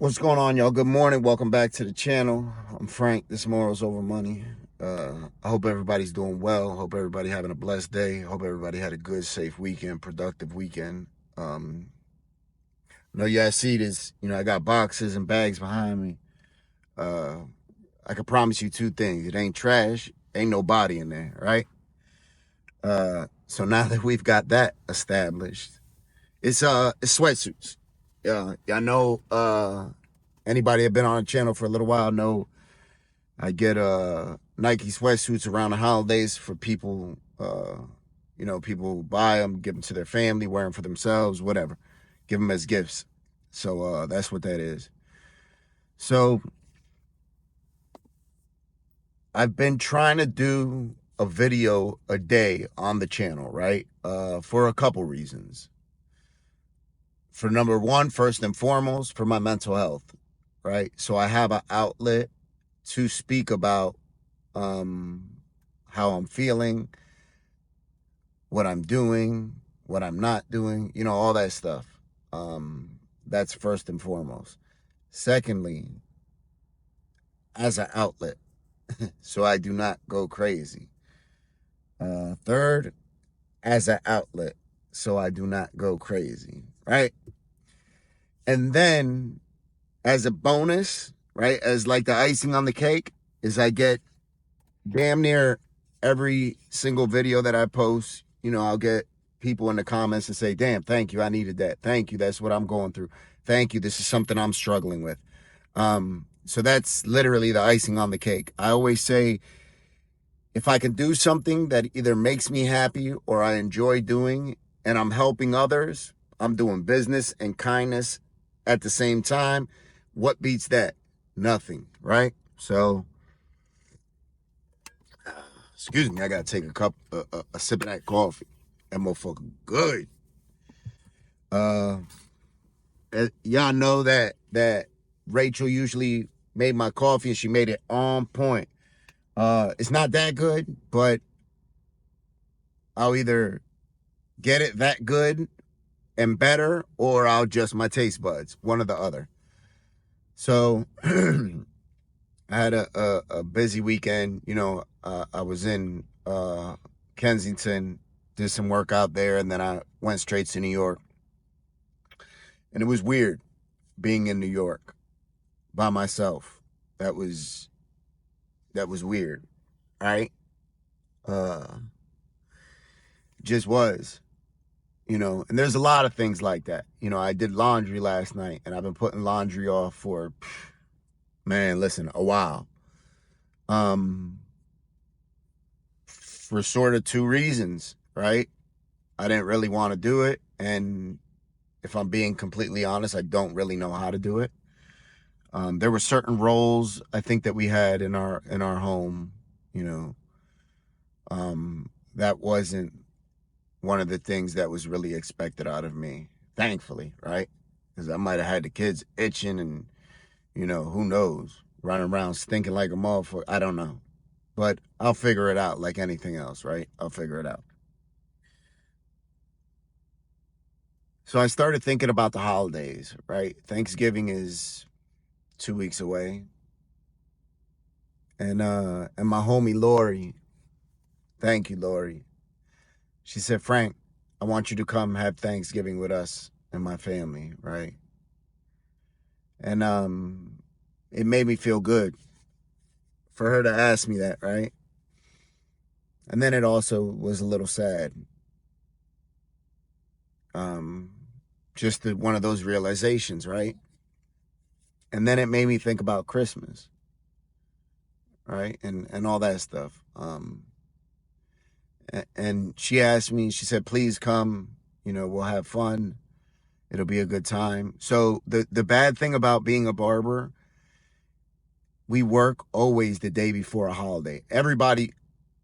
What's going on, y'all? Good morning. Welcome back to the channel. I'm Frank. This Morals Over Money. I hope everybody's doing well. Hope everybody having a blessed day. Hope everybody had a good, safe weekend, productive weekend. I know you guys see this. I got boxes and bags behind me. I can promise you two things. It ain't trash. Ain't no body in there, right? So now that we've got that established, it's sweatsuits. I know anybody that been on the channel for a little while know I get Nike sweatsuits around the holidays for people. People buy them, give them to their family, wear them for themselves, whatever. Give them as gifts. So that's what that is. So I've been trying to do a video a day on the channel, right? For a couple reasons. For number one, first and foremost, for my mental health, right? So I have an outlet to speak about how I'm feeling, what I'm doing, what I'm not doing, all that stuff. That's first and foremost. Secondly, as an outlet, so I do not go crazy. Third, as an outlet, so I do not go crazy, right? And then as a bonus, right, as like the icing on the cake, is I get damn near every single video that I post, I'll get people in the comments and say, damn, thank you, I needed that. Thank you, that's what I'm going through. Thank you, this is something I'm struggling with. So that's literally the icing on the cake. I always say, if I can do something that either makes me happy or I enjoy doing and I'm helping others, I'm doing business and kindness at the same time, what beats that? Nothing, right? So excuse me, I gotta take a sip of that coffee. That motherfucker good. Y'all know that Rachel usually made my coffee and she made it on point. It's not that good, but I'll either get it that good and better, or I'll adjust my taste buds, one or the other. So I had a busy weekend. I was in Kensington, did some work out there, and then I went straight to New York. And it was weird being in New York by myself. That was weird, right? Just was, and there's a lot of things like that. I did laundry last night, and I've been putting laundry off for, man, listen, a while. For sort of two reasons, right? I didn't really want to do it, and if I'm being completely honest, I don't really know how to do it. There were certain roles I think that we had in our home, that wasn't one of the things that was really expected out of me, thankfully, right? Because I might have had the kids itching and, who knows, running around stinking like a motherfucker. I don't know. But I'll figure it out like anything else, right? I'll figure it out. So I started thinking about the holidays, right? Thanksgiving is 2 weeks away. And my homie Lori, thank you, Lori. She said, Frank, I want you to come have Thanksgiving with us and my family, right? And it made me feel good for her to ask me that, right? And then it also was a little sad. Just one of those realizations, right? And then it made me think about Christmas, right? And all that stuff. And she asked me, she said, please come, we'll have fun. It'll be a good time. So the bad thing about being a barber, we work always the day before a holiday. Everybody,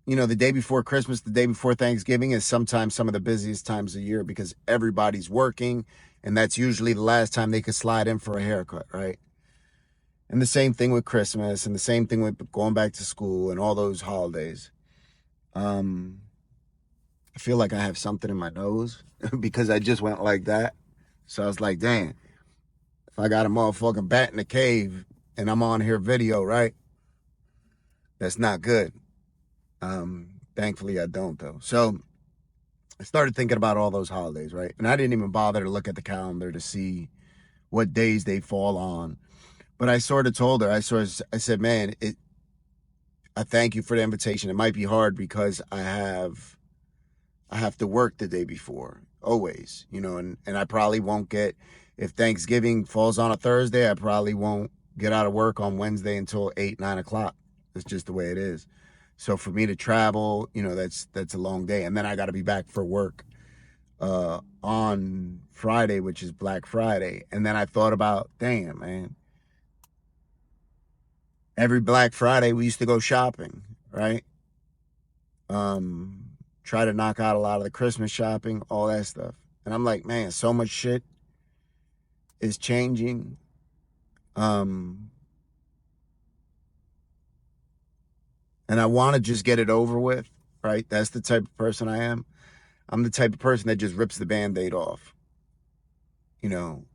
the day before Christmas, the day before Thanksgiving is sometimes some of the busiest times of year because everybody's working, and that's usually the last time they could slide in for a haircut, right? And the same thing with Christmas, and the same thing with going back to school and all those holidays. I feel like I have something in my nose because I just went like that. So I was like, damn. if I got a motherfucking bat in the cave and I'm on here video, right? That's not good. Thankfully I don't though. So I started thinking about all those holidays, right? And I didn't even bother to look at the calendar to see what days they fall on. But I sort of told her, I said, man, I thank you for the invitation. It might be hard because I have to work the day before, always, and I probably won't get, if Thanksgiving falls on a Thursday, I probably won't get out of work on Wednesday until 8, 9 o'clock. It's just the way it is. So for me to travel, that's a long day. And then I got to be back for work on Friday, which is Black Friday. And then I thought about, damn, man, every Black Friday we used to go shopping, right? Try to knock out a lot of the Christmas shopping, all that stuff. And I'm like, man, so much shit is changing. And I want to just get it over with, right? That's the type of person I am. I'm the type of person that just rips the Band-Aid off. You know,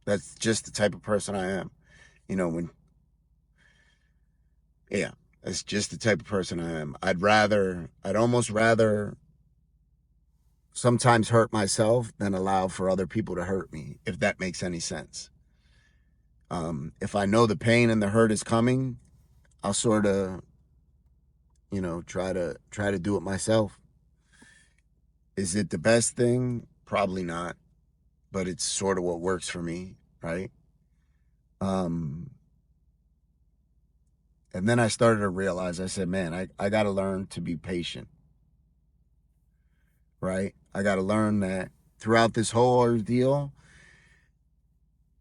that's just the type of person I am. Yeah, that's just the type of person I am. I'd almost rather sometimes hurt myself than allow for other people to hurt me, if that makes any sense. If I know the pain and the hurt is coming, I'll sort of, try to do it myself. Is it the best thing? Probably not, but it's sort of what works for me, right? And then I started to realize, I said, man, I got to learn to be patient, right? I got to learn that throughout this whole ordeal,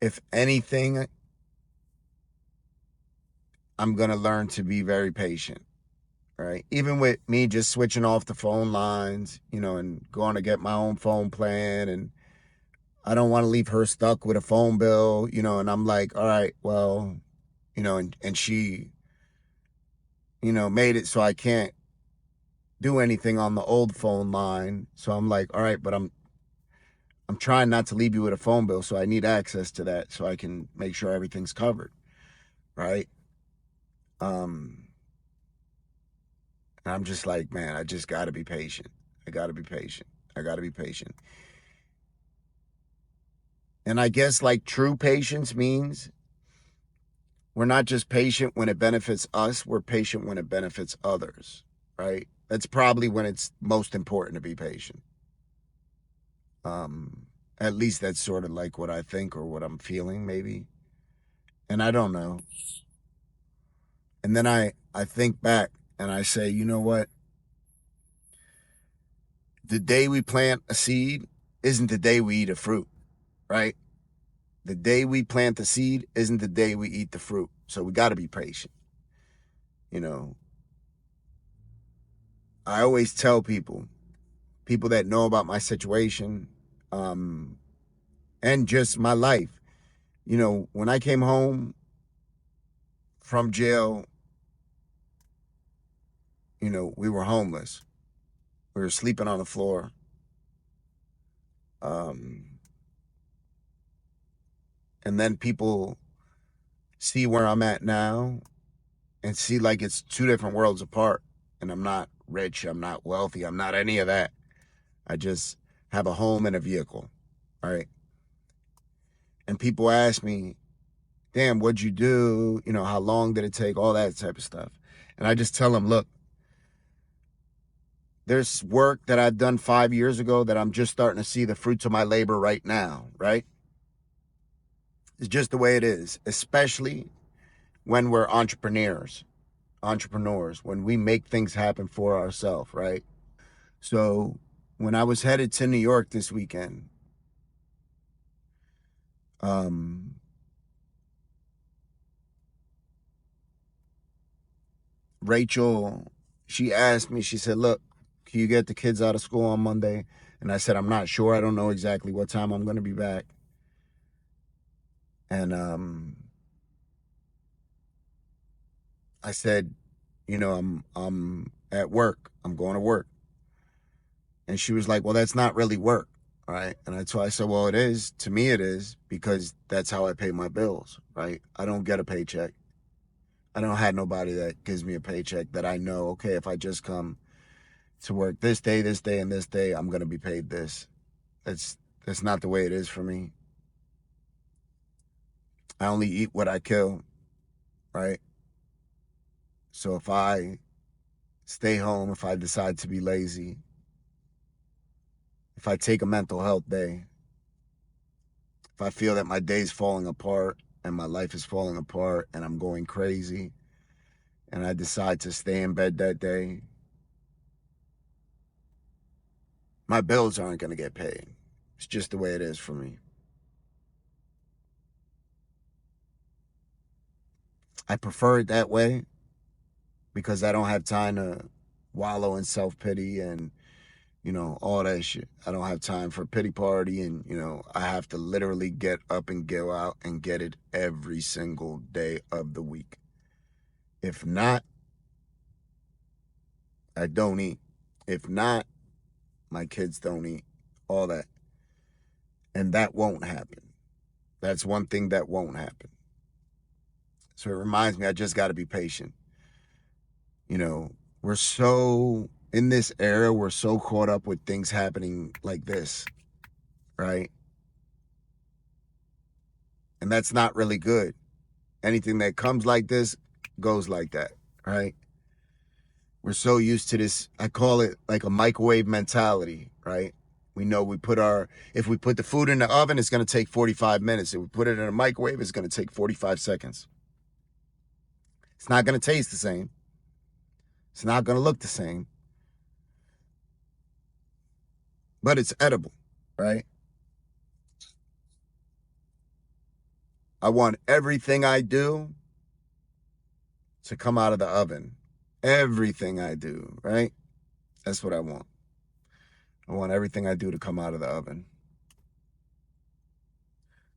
if anything, I'm going to learn to be very patient, right? Even with me just switching off the phone lines, and going to get my own phone plan. And I don't want to leave her stuck with a phone bill, and I'm like, all right, well, and she, made it so I can't do anything on the old phone line. So I'm like, all right, but I'm trying not to leave you with a phone bill. So I need access to that so I can make sure everything's covered, right? And I'm just like, man, I just got to be patient. I got to be patient. I got to be patient. And I guess like true patience means we're not just patient when it benefits us, we're patient when it benefits others, right? That's probably when it's most important to be patient. At least that's sort of like what I think or what I'm feeling, maybe. And I don't know. And then I think back and I say, you know what? The day we plant a seed isn't the day we eat a fruit, right? The day we plant the seed isn't the day we eat the fruit. So we got to be patient. I always tell people that know about my situation, and just my life. When I came home from jail, we were homeless. We were sleeping on the floor. And then people see where I'm at now and see like it's two different worlds apart. And I'm not rich, I'm not wealthy, I'm not any of that. I just have a home and a vehicle, right? And people ask me, damn, what'd you do? How long did it take? All that type of stuff. And I just tell them, look, there's work that I've done 5 years ago that I'm just starting to see the fruits of my labor right now, right? It's just the way it is, especially when we're entrepreneurs, when we make things happen for ourselves, right? So when I was headed to New York this weekend, Rachel, she asked me, she said, look, can you get the kids out of school on Monday? And I said, I'm not sure. I don't know exactly what time I'm going to be back. And I said, I'm at work. I'm going to work. And she was like, well, that's not really work. right? And that's why I said, well, it is. To me, it is, because that's how I pay my bills, right? I don't get a paycheck. I don't have nobody that gives me a paycheck that I know, okay, if I just come to work this day, and this day, I'm going to be paid this. That's not the way it is for me. I only eat what I kill, right? So if I stay home, if I decide to be lazy, if I take a mental health day, if I feel that my day's falling apart and my life is falling apart and I'm going crazy and I decide to stay in bed that day, my bills aren't going to get paid. It's just the way it is for me. I prefer it that way because I don't have time to wallow in self-pity and, all that shit. I don't have time for pity party, and, I have to literally get up and go out and get it every single day of the week. If not, I don't eat. If not, my kids don't eat. All that. And that won't happen. That's one thing that won't happen. So it reminds me, I just got to be patient. We're so, in this era, we're so caught up with things happening like this, right? And that's not really good. Anything that comes like this goes like that, right? We're so used to this, I call it like a microwave mentality, right? We know if we put the food in the oven, it's going to take 45 minutes. If we put it in a microwave, it's going to take 45 seconds. It's not going to taste the same. It's not going to look the same. But it's edible, right? I want everything I do to come out of the oven. Everything I do, right? That's what I want. I want everything I do to come out of the oven.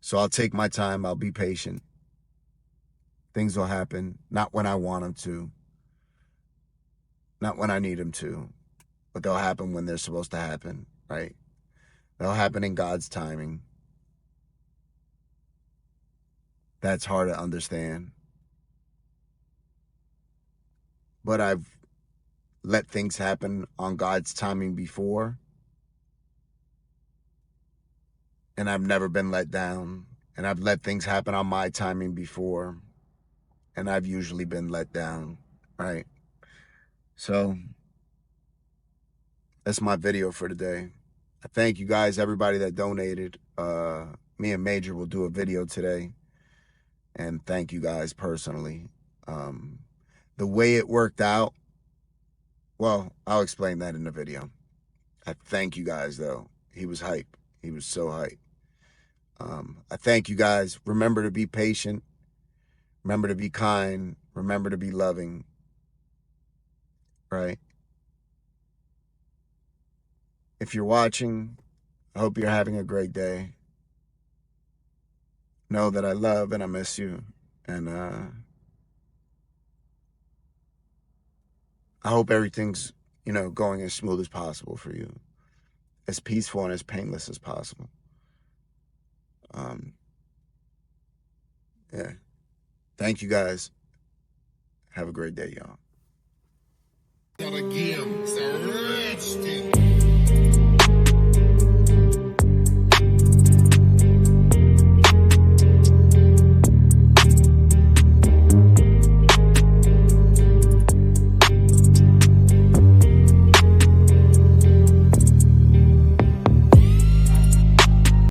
So I'll take my time. I'll be patient. Things will happen, not when I want them to, not when I need them to, but they'll happen when they're supposed to happen, right? They'll happen in God's timing. That's hard to understand. But I've let things happen on God's timing before, and I've never been let down. And I've let things happen on my timing before, and I've usually been let down, right? So that's my video for today. I thank you guys, everybody that donated. Me and Major will do a video today, and thank you guys personally. The way it worked out, well, I'll explain that in the video. I thank you guys, though. He was hype. He was so hype. I thank you guys. Remember to be patient. Remember to be kind. Remember to be loving. Right? If you're watching, I hope you're having a great day. Know that I love and I miss you. And I hope everything's, going as smooth as possible for you. As peaceful and as painless as possible. Yeah. Thank you guys. Have a great day, y'all.